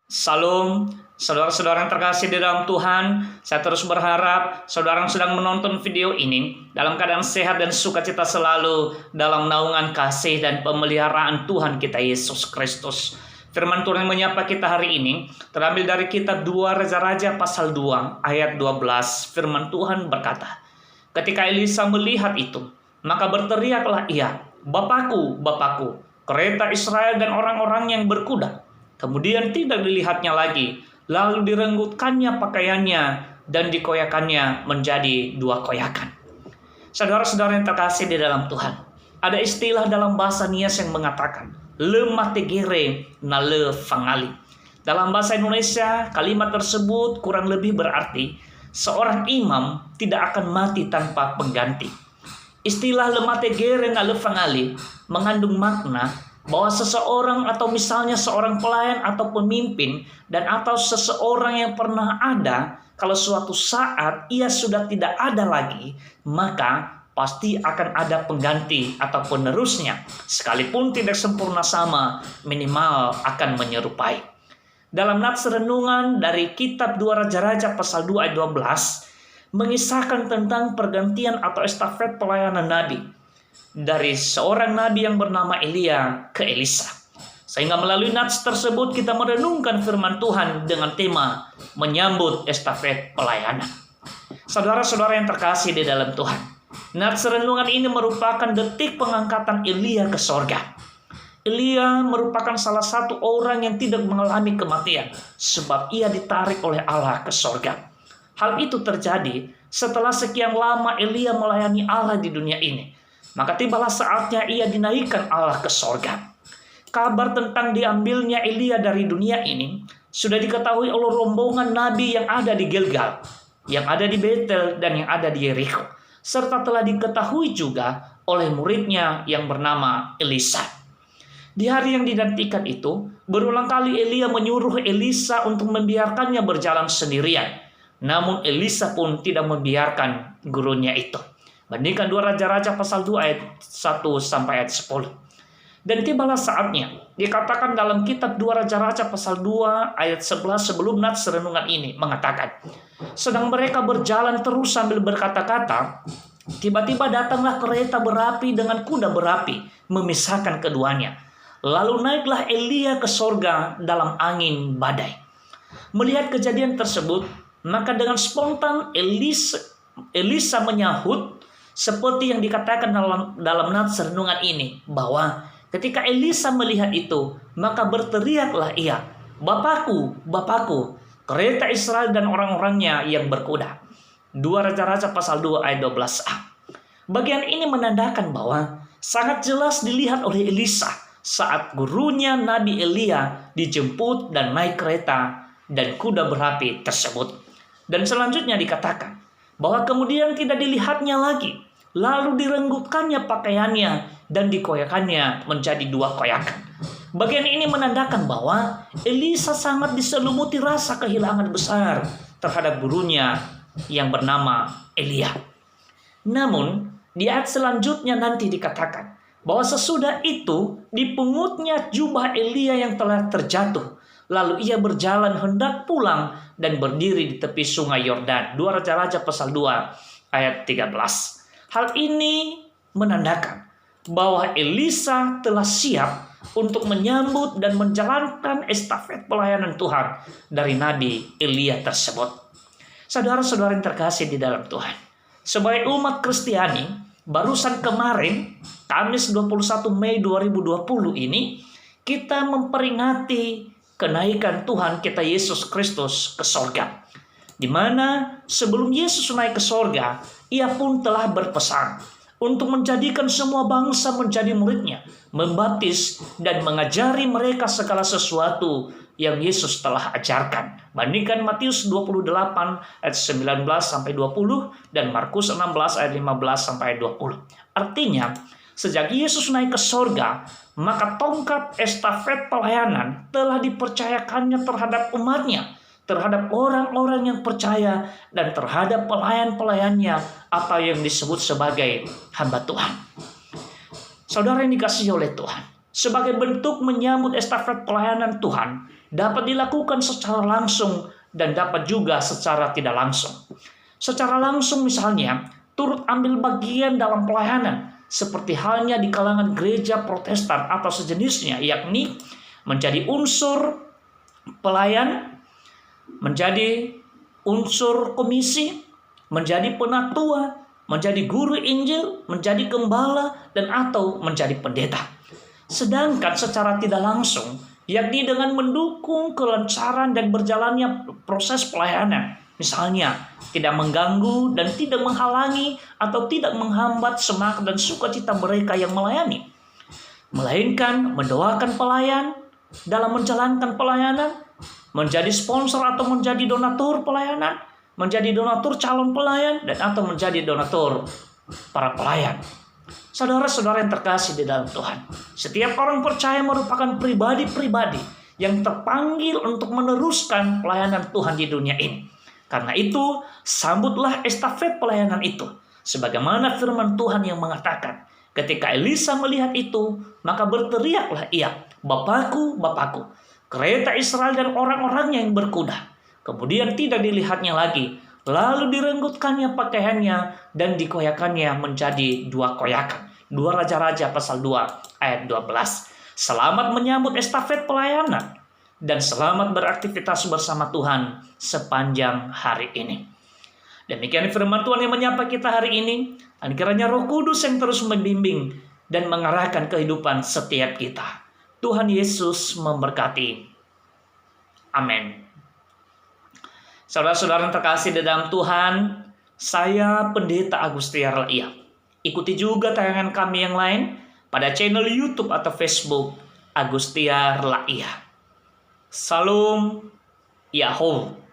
Salam, saudara-saudara yang terkasih di dalam Tuhan. Saya terus berharap saudara yang sedang menonton video ini dalam keadaan sehat dan sukacita selalu dalam naungan kasih dan pemeliharaan Tuhan kita Yesus Kristus. Firman Tuhan yang menyapa kita hari ini terambil dari kitab 2 Raja-Raja pasal 2 ayat 12. Firman Tuhan berkata, ketika Elisa melihat itu, maka berteriaklah ia, "Bapakku, Bapakku, kereta Israel dan orang-orang yang berkuda." Kemudian tidak dilihatnya lagi, lalu direnggutkannya pakaiannya dan dikoyakannya menjadi 2 koyakan. Saudara-saudara yang terkasih di dalam Tuhan, ada istilah dalam bahasa Nias yang mengatakan, le mategere na le fangali. Dalam bahasa Indonesia, kalimat tersebut kurang lebih berarti, seorang imam tidak akan mati tanpa pengganti. Istilah le mategere na le fangali mengandung makna bahwa seseorang atau misalnya seorang pelayan atau pemimpin dan atau seseorang yang pernah ada, kalau suatu saat ia sudah tidak ada lagi, maka pasti akan ada pengganti atau penerusnya. Sekalipun tidak sempurna sama, minimal akan menyerupai. Dalam nats renungan dari kitab 2 Raja-Raja pasal 2 ayat 12 mengisahkan tentang pergantian atau estafet pelayanan Nabi dari seorang nabi yang bernama Elia ke Elisa. Sehingga melalui nats tersebut kita merenungkan firman Tuhan dengan tema menyambut estafet pelayanan. Saudara-saudara yang terkasih di dalam Tuhan, nats renungan ini merupakan detik pengangkatan Elia ke sorga. Elia merupakan salah satu orang yang tidak mengalami kematian sebab ia ditarik oleh Allah ke sorga. Hal itu terjadi setelah sekian lama Elia melayani Allah di dunia ini. Maka tibalah saatnya ia dinaikkan Allah ke sorga. Kabar tentang diambilnya Elia dari dunia ini sudah diketahui oleh rombongan nabi yang ada di Gilgal, yang ada di Betel, dan yang ada di Yeriko. Serta telah diketahui juga oleh muridnya yang bernama Elisa. Di hari yang dinantikan itu, berulang kali Elia menyuruh Elisa untuk membiarkannya berjalan sendirian. Namun Elisa pun tidak membiarkan gurunya itu. Bandingkan 2 Raja-Raja pasal 2 ayat 1 sampai ayat 10. Dan tibalah saatnya, dikatakan dalam kitab 2 Raja-Raja pasal 2 ayat 11 sebelum nats renungan ini mengatakan, sedang mereka berjalan terus sambil berkata-kata, tiba-tiba datanglah kereta berapi dengan kuda berapi, memisahkan keduanya. Lalu naiklah Elia ke sorga dalam angin badai. Melihat kejadian tersebut, maka dengan spontan Elisa menyahut, seperti yang dikatakan dalam nats renungan ini, bahwa ketika Elisa melihat itu, maka berteriaklah ia, "Bapakku, Bapakku, kereta Israel dan orang-orangnya yang berkuda." 2 Raja-Raja pasal 2 ayat 12a. Bagian ini menandakan bahwa sangat jelas dilihat oleh Elisa saat gurunya Nabi Elia dijemput dan naik kereta dan kuda berapi tersebut. Dan selanjutnya dikatakan bahwa kemudian tidak dilihatnya lagi, lalu direnggutkannya pakaiannya dan dikoyakannya menjadi 2 koyakan. Bagian ini menandakan bahwa Elisa sangat diselumuti rasa kehilangan besar terhadap gurunya yang bernama Elia. Namun di ayat selanjutnya nanti dikatakan bahwa sesudah itu dipungutnya jubah Elia yang telah terjatuh. Lalu ia berjalan hendak pulang dan berdiri di tepi sungai Yordan. 2 Raja-Raja pasal 2 ayat 13. Hal ini menandakan bahwa Elisa telah siap untuk menyambut dan menjalankan estafet pelayanan Tuhan dari Nabi Elia tersebut. Saudara-saudara yang terkasih di dalam Tuhan, sebagai umat Kristiani, barusan kemarin, Kamis 21 Mei 2020 ini, kita memperingati kenaikan Tuhan kita Yesus Kristus ke sorga. Di mana sebelum Yesus naik ke sorga, ia pun telah berpesan untuk menjadikan semua bangsa menjadi muridnya, membaptis dan mengajari mereka segala sesuatu yang Yesus telah ajarkan. Bandingkan Matius 28 ayat 19 sampai 20 dan Markus 16 ayat 15 sampai 20. Artinya, sejak Yesus naik ke sorga, maka tongkat estafet pelayanan telah dipercayakannya terhadap umatnya, terhadap orang-orang yang percaya, dan terhadap pelayan-pelayannya atau yang disebut sebagai hamba Tuhan. Saudara yang dikasihi oleh Tuhan, sebagai bentuk menyambut estafet pelayanan Tuhan dapat dilakukan secara langsung dan dapat juga secara tidak langsung. Secara langsung misalnya, turut ambil bagian dalam pelayanan, seperti halnya di kalangan gereja Protestan atau sejenisnya, yakni menjadi unsur pelayan, menjadi unsur komisi, menjadi penatua, menjadi guru Injil, menjadi gembala, dan atau menjadi pendeta. Sedangkan secara tidak langsung, yakni dengan mendukung kelancaran dan berjalannya proses pelayanan, misalnya tidak mengganggu dan tidak menghalangi atau tidak menghambat semangat dan sukacita mereka yang melayani, melainkan mendoakan pelayan dalam menjalankan pelayanan, menjadi sponsor atau menjadi donatur pelayanan, menjadi donatur calon pelayan, dan atau menjadi donatur para pelayan. Saudara-saudara yang terkasih di dalam Tuhan, setiap orang percaya merupakan pribadi-pribadi yang terpanggil untuk meneruskan pelayanan Tuhan di dunia ini. Karena itu, sambutlah estafet pelayanan itu. Sebagaimana firman Tuhan yang mengatakan, ketika Elisa melihat itu, maka berteriaklah ia, "Bapakku, Bapakku, kereta Israel dan orang-orangnya yang berkuda." Kemudian tidak dilihatnya lagi. Lalu direnggutkannya pakaiannya dan dikoyakannya menjadi 2 koyakan. 2 Raja-Raja pasal 2 ayat 12. Selamat menyambut estafet pelayanan dan selamat beraktivitas bersama Tuhan sepanjang hari ini. Demikian firman Tuhan yang menyapa kita hari ini. Dan kiranya Roh Kudus yang terus membimbing dan mengarahkan kehidupan setiap kita. Tuhan Yesus memberkati. Amin. Saudara-saudara yang terkasih di dalam Tuhan, saya Pendeta Agustiar Laia. Ikuti juga tayangan kami yang lain pada channel YouTube atau Facebook Agustiar Laia. Salam Yahoo.